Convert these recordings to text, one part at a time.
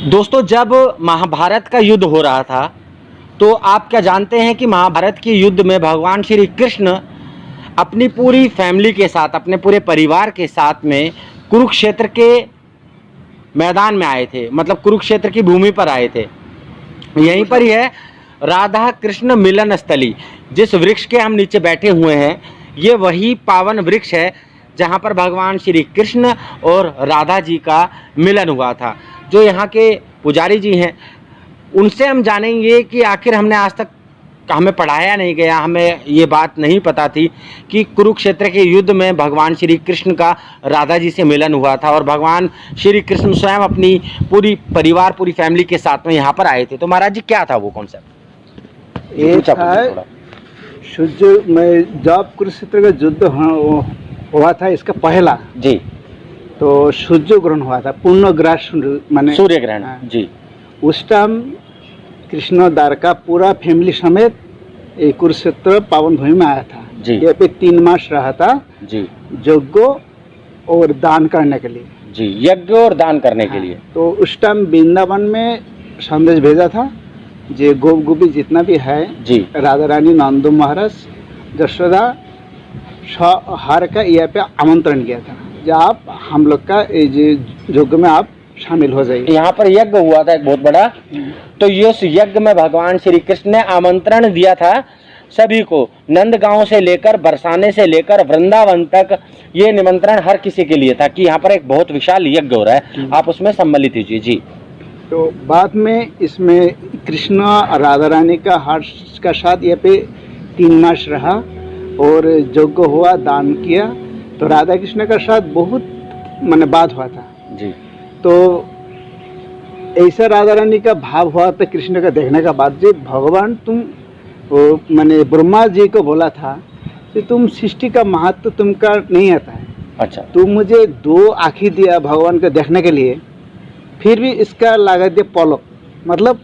दोस्तों, जब महाभारत का युद्ध हो रहा था तो आप क्या जानते हैं कि महाभारत के युद्ध में भगवान श्री कृष्ण अपनी पूरी फैमिली के साथ, अपने पूरे परिवार के साथ में कुरुक्षेत्र के मैदान में आए थे, मतलब कुरुक्षेत्र की भूमि पर आए थे। यहीं पर ही है राधा कृष्ण मिलन स्थली। जिस वृक्ष के हम नीचे बैठे हुए हैं, ये वही पावन वृक्ष है जहाँ पर भगवान श्री कृष्ण और राधा जी का मिलन हुआ था। जो यहाँ के पुजारी जी हैं, उनसे हम जानेंगे कि आखिर हमने आज तक हमें पढ़ाया नहीं गया, हमें ये बात नहीं पता थी कि कुरुक्षेत्र के युद्ध में भगवान श्री कृष्ण का राधा जी से मिलन हुआ था और भगवान श्री कृष्ण स्वयं अपनी पूरी परिवार, पूरी फैमिली के साथ में यहाँ पर आए थे। तो महाराज जी, क्या था वो कॉन्सेप्ट? ये था सूर्य में जब कुरुक्षेत्र का युद्ध हुआ था, इसका पहला जी, तो सूर्य ग्रहण हुआ था, पूर्ण ग्रहण माने सूर्य ग्रहण। जी, उस टाइम कृष्ण द्वारका पूरा फैमिली समेत ये कुरुक्षेत्र पावन भूमि में आया था जी। यहाँ पे 3 मास रहा था जी, यज्ञ और दान करने के लिए। जी, यज्ञ और दान करने के लिए। तो उस टाइम वृंदावन में संदेश भेजा था, जे गोप गोपी जितना भी है जी, राधा रानी, नंदो महाराज, जशोदा, हर का यहाँ पे आमंत्रण किया था, जो आप हम लोग का यज्ञ में आप शामिल हो जाइए। यहाँ पर यज्ञ हुआ था एक बहुत बड़ा। तो इस यज्ञ में भगवान श्री कृष्ण ने आमंत्रण दिया था सभी को, नंदगांव से लेकर बरसाने से लेकर वृंदावन तक। ये निमंत्रण हर किसी के लिए था कि यहाँ पर एक बहुत विशाल यज्ञ हो रहा है, आप उसमें सम्मिलित कीजिए। जी। तो बाद में इसमें कृष्ण राधा रानी का हर्ष का साथ यहाँ पे 3 मास रहा और यज्ञ हुआ, दान किया। तो राधा कृष्ण का साथ बहुत माने बात हुआ था जी। तो ऐसा राधा रानी का भाव हुआ था कृष्ण का देखने का बाद, जी भगवान तुम वो मैंने ब्रह्मा जी को बोला था कि तुम सृष्टि का महत्व तुमका नहीं आता है। अच्छा। तुम मुझे 2 आँखें दिया भगवान को देखने के लिए, फिर भी इसका लगा दिया पलक, मतलब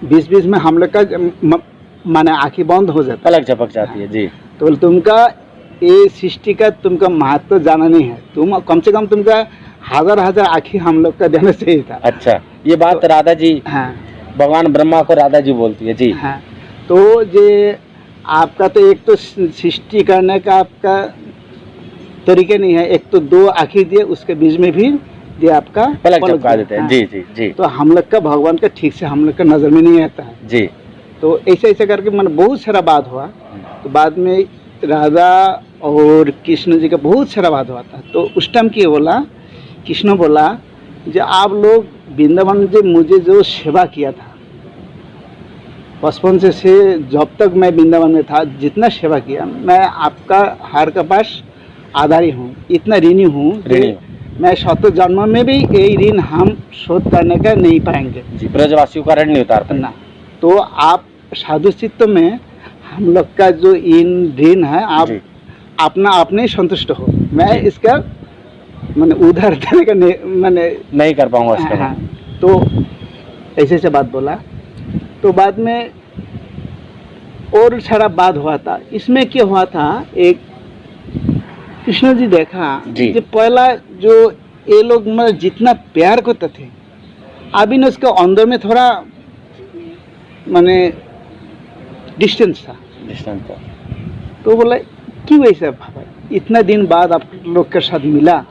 बीच बीच में हम लोग का माने आँखें बंद हो जाता, पलक झपक जाती है। जी। तो तुमका ये सृष्टि का तुमका महत्व जाना नहीं है, तुम कम से कम तुमका 1000 आँखें हम लोग का देना चाहिए था। अच्छा, ये बात तो राधा जी, हाँ, भगवान ब्रह्मा को राधा जी बोलती है। जी। हाँ। तो ये आपका तो एक तो सृष्टि करने का आपका तरीके नहीं है, एक तो 2 आँखें दिए, उसके बीच में भी ये आपका पलक झपका देते हैं। जी जी जी। तो हम लोग का भगवान का ठीक से हम लोग का नजर में नहीं आता है। जी। तो ऐसे ऐसे करके मन बहुत सारा बात हुआ। तो बाद में राधा और कृष्ण जी का बहुत सारा बात हुआ था। तो उस टाइम क्या बोला, कृष्ण बोला जो आप लोग वृंदावन में मुझे जो सेवा किया था बचपन से जब तक मैं वृंदावन में था, जितना सेवा किया, मैं आपका हर का पास आधारी हूँ, इतना ऋणी हूँ, मैं 7 जन्म में भी यही ऋण हम शोध करने का नहीं पाएंगे। जी, ब्रजवासियों का ऋण नहीं उतारता ना। तो आप साधु चित्त में हम लोग का जो इन ऋण है, आप अपना अपने संतुष्ट हो, मैं इसका मैंने उधार देने का मैंने नहीं कर पाऊंगा इसका। हाँ, तो ऐसे से बात बोला। तो बाद में और सारा बात हुआ था। इसमें क्या हुआ था, एक कृष्ण जी देखा कि पहला जो ये लोग मतलब जितना प्यार करते थे, अभी न उसके अंदर में थोड़ा माने डिस्टेंस था। तो बोला क्यों ऐसा भाई, इतना दिन बाद आप लोग के साथ मिला।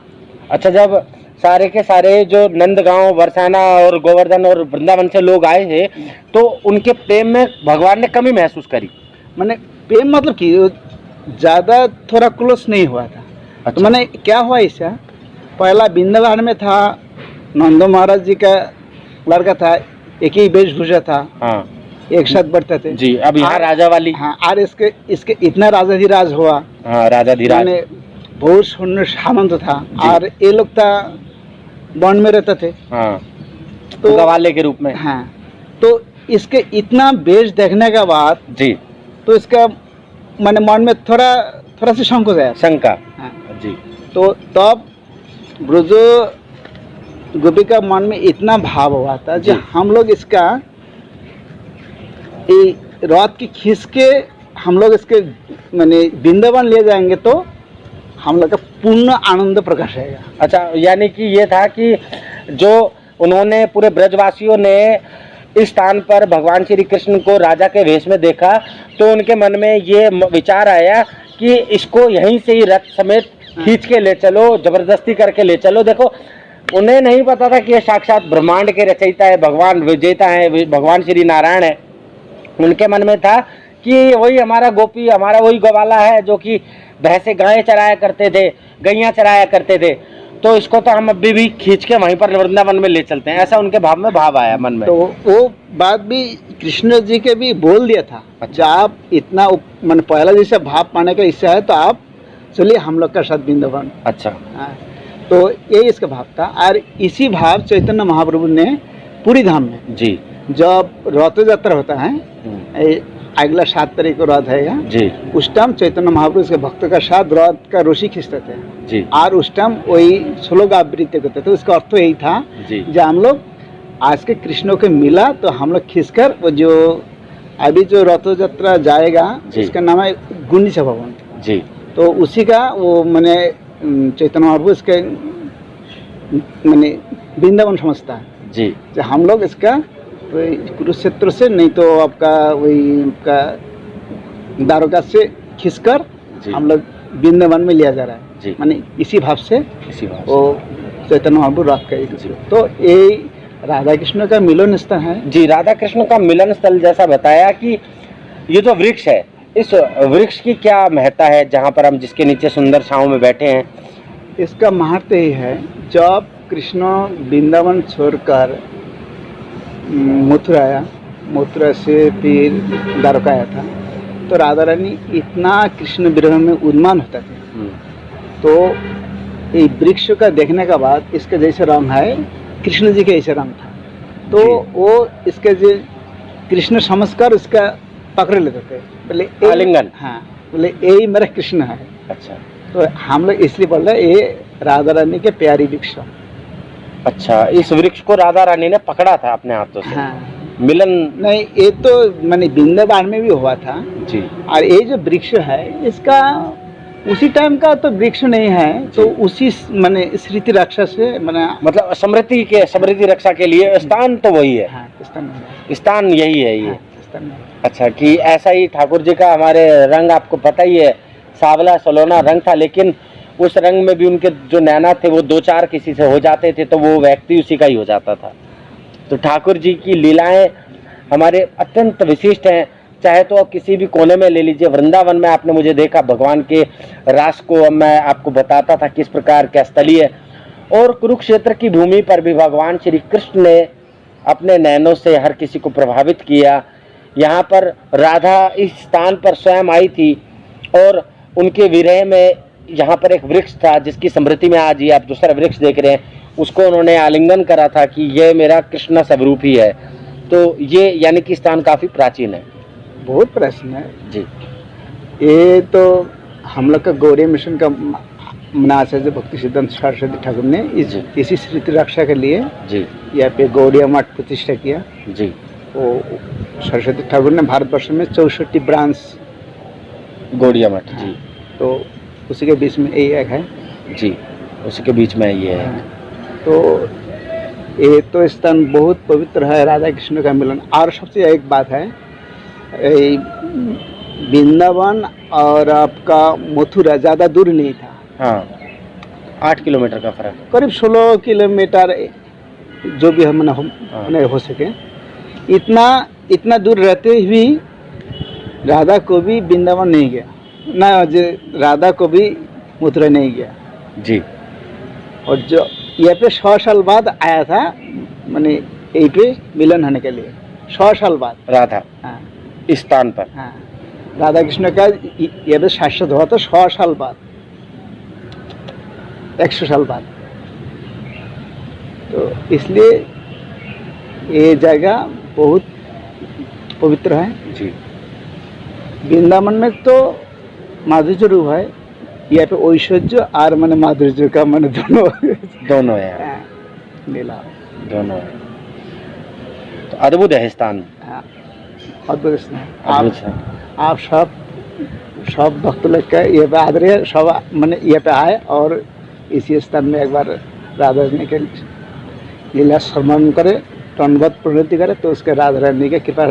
अच्छा, जब सारे के सारे जो नंदगांव, बरसाना और गोवर्धन और वृंदावन से लोग आए थे, तो उनके प्रेम में भगवान ने कमी महसूस करी। मैंने प्रेम मतलब कि ज़्यादा थोड़ा क्लोज नहीं हुआ था। अच्छा। तो मैंने क्या हुआ ऐसा, पहला वृंदावन में था, नंदो महाराज जी का लड़का था, एक ही वेशभूषा था। हाँ। एक साथ बढ़ते थे। जी। अब यहाँ राजा वाली। हाँ, और इसके इतना राजाधिराज हुआ। हाँ, राजाधिराज। बहुत सुंदर सामंत था और ये लोग था वन में रहते थे। हाँ। तो गवाले के रूप में। हाँ। तो इसके इतना वेश देखने के बाद जी, तो इसका मैंने मन में थोड़ा सा शंका गया। शंका। हाँ। जी। तो तब ब्रज गोपी का मन में इतना भाव हुआ था जो हम लोग इसका रात की खींच के हम लोग इसके मैंने वृंदावन ले जाएंगे तो हम लोग का पूर्ण आनंद प्रकाश रहेगा। अच्छा, यानी कि ये था कि जो उन्होंने पूरे ब्रजवासियों ने इस स्थान पर भगवान श्री कृष्ण को राजा के वेश में देखा, तो उनके मन में ये विचार आया कि इसको यहीं से ही रथ समेत खींच के ले चलो, जबरदस्ती करके ले चलो। देखो, उन्हें नहीं पता था कि ये साक्षात ब्रह्मांड के रचयिता है, भगवान विजेता है, भगवान श्री नारायण है। उनके मन में था कि वही हमारा गोपी, हमारा वही गवाला है जो कि भैंसे गायें चराया करते थे, गैयां चराया करते थे, तो इसको तो हम अभी भी खींच के वहीं पर वृंदावन में ले चलते हैं। ऐसा उनके भाव आया मन में। तो वो बात भी कृष्ण जी के भी बोल दिया था। जब आप इतना मन पहला जैसे भाव पाने का इच्छा है तो आप चलिए हम लोग का साथ वृंदावन। अच्छा। तो ये इसका भाव था। और इसी भाव चैतन्य महाप्रभु ने पूरी धाम में जी जब रथ यात्रा होता है, अगला 7 तारीख को रथ है जी, उस टाइम चैतन्य महाप्रभु के भक्त का साथ रथ का रस्सी खींचते थे जी, और उस टाइम वही श्लोक आवृत्ति करते थे। उसका अर्थ यही था जब हम लोग आज के कृष्ण को मिला तो हम लोग खींचकर वो जो अभी जो रथ यात्रा जाएगा इसका नाम है गुंडीचा भवन जी, तो उसी का वो मैंने चैतन्य महाप्रभु इसके मैंने वृंदावन समझता है जी। जो हम लोग इसका कुरुक्षेत्र से नहीं तो आपका वही आपका द्वारका से खींचकर हम लोग वृंदावन में लिया जा रहा है जी। माने इसी भाव से वो चैतन्य महाप्रभु रथ का तो ये राधा कृष्ण का मिलन स्थल है जी। राधा कृष्ण का मिलन स्थल जैसा बताया कि ये जो वृक्ष है, इस वृक्ष की क्या महत्ता है जहाँ पर हम जिसके नीचे सुंदर छांव में बैठे हैं? इसका महत्व ही है, जब कृष्ण वृंदावन छोड़कर मथुरा आया, मथुरा से फिर द्वारका आया था, तो राधा रानी इतना कृष्ण विरह में उन्मान होता थे। तो ये वृक्ष का देखने के बाद इसका जैसे रंग है कृष्ण जी के ऐसे रंग था, तो वो इसके जो कृष्ण समझकर इसका पकड़ लेते थे, बोले आलिंगन, हाँ बोले यही मेरा कृष्ण है। अच्छा, तो हम लोग इसलिए बोल रहे ये राधा रानी के प्यारी वृक्ष। अच्छा, इस वृक्ष को राधा रानी ने पकड़ा था अपने हाथों से? हाँ। मिलन नहीं, ये तो मैंने वृंदावन में भी हुआ था जी। और ये जो वृक्ष है इसका उसी टाइम का तो वृक्ष नहीं है, तो उसी मैंने स्मृति रक्षा से मैंने मतलब समृद्धि रक्षा के लिए स्थान तो वही है। हाँ, स्थान यही है ये। हाँ, अच्छा, कि ऐसा ही ठाकुर जी का हमारे रंग आपको पता ही है, सावला सलोना रंग था, लेकिन उस रंग में भी उनके जो नैना थे वो 2-4 किसी से हो जाते थे तो वो व्यक्ति उसी का ही हो जाता था। तो ठाकुर जी की लीलाएं हमारे अत्यंत विशिष्ट हैं, चाहे तो आप किसी भी कोने में ले लीजिए। वृंदावन में आपने मुझे देखा भगवान के रास को मैं आपको बताता था किस प्रकार का स्थलीय है, और कुरुक्षेत्र की भूमि पर भी भगवान श्री कृष्ण ने अपने नैनों से हर किसी को प्रभावित किया। यहाँ पर राधा इस स्थान पर स्वयं आई थी और उनके विरह में यहाँ पर एक वृक्ष था जिसकी स्मृति में आज ये आप दूसरा वृक्ष देख रहे हैं, उसको उन्होंने आलिंगन करा था कि ये मेरा कृष्ण स्वरूप ही है। तो ये यानी कि स्थान काफ़ी प्राचीन है, बहुत प्राचीन है जी। ये तो हम लोग का गौड़ी मिशन का आचार्य भक्ति सिद्धांत सरस्वती ठाकुर ने इसी स्मृति रक्षा के लिए जी यहाँ पे गौड़िया मठ प्रतिष्ठा किया जी। तो सरस्वती ठाकुर ने भारतवर्ष में 64 ब्रांच गौड़िया मठ जी, तो उसी के बीच में यही एक है जी, उसी के बीच में ये है। तो ये तो स्थान बहुत पवित्र है, राधा कृष्ण का मिलन। और सबसे एक बात है, वृंदावन और आपका मथुरा ज़्यादा दूर नहीं था। हाँ, 8 किलोमीटर का फर्क, करीब 16 किलोमीटर जो भी हमने हो सके। इतना दूर रहते हुए राधा को भी वृंदावन नहीं गया ना, राधा को भी मथुरा नहीं गया जी। और जो यहाँ पे 100 साल बाद आया था, मैंने यही पे मिलन होने के लिए 100 साल बाद राधा, हाँ, इस स्थान पर। हाँ, राधा कृष्ण का ये भी शाश्वत हुआ था 100 साल बाद, 100 साल बाद। तो इसलिए ये जगह बहुत पवित्र है जी। वृंदावन में तो माधुर्य रूप है, यहाँ पे ऐश्वर्य और मैंने माधुर्य का मैंने दोनों है, लीला दोनों है। तो अद्भुत है स्थान। हाँ, अद्भुत स्थान। आप सब भक्त लोग का ये पे आदरणीय सब मैंने ये पे आए और इसी स्थान में एक बार राधा ने के लीला सम्मान करे, दंडवत प्रणति करे तो उसके राधा रानी के कृपा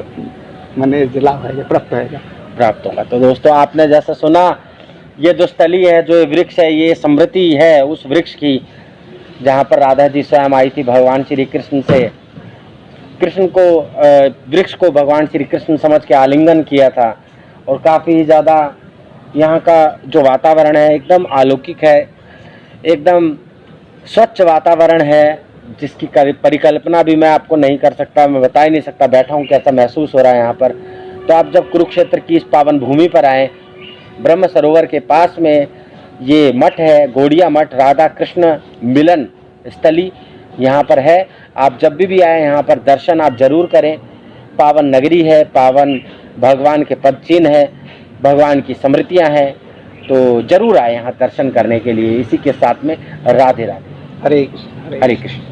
माने लाभ है प्राप्त होगा। प्राप्त होगा। तो दोस्तों आपने जैसा सुना, ये जो स्थली है, जो वृक्ष है, ये स्मृति है उस वृक्ष की जहाँ पर राधा जी स्वयं आई थी भगवान श्री कृष्ण से। कृष्ण को वृक्ष को भगवान श्री कृष्ण समझ के आलिंगन किया था। और काफ़ी ज़्यादा यहाँ का जो वातावरण है एकदम अलौकिक है, एकदम स्वच्छ वातावरण है, जिसकी परिकल्पना भी मैं आपको नहीं कर सकता, मैं बता ही नहीं सकता। बैठा हूँ कैसा महसूस हो रहा है यहाँ पर। तो आप जब कुरुक्षेत्र की इस पावन भूमि पर आएँ, ब्रह्म सरोवर के पास में ये मठ है, गौड़िया मठ, राधा कृष्ण मिलन स्थली यहाँ पर है। आप जब भी आए यहाँ पर दर्शन आप जरूर करें। पावन नगरी है, पावन भगवान के पद चिन्ह है, भगवान की स्मृतियाँ हैं, तो जरूर आए यहाँ दर्शन करने के लिए। इसी के साथ में राधे राधे, हरे कृष्ण। हरे कृष्ण।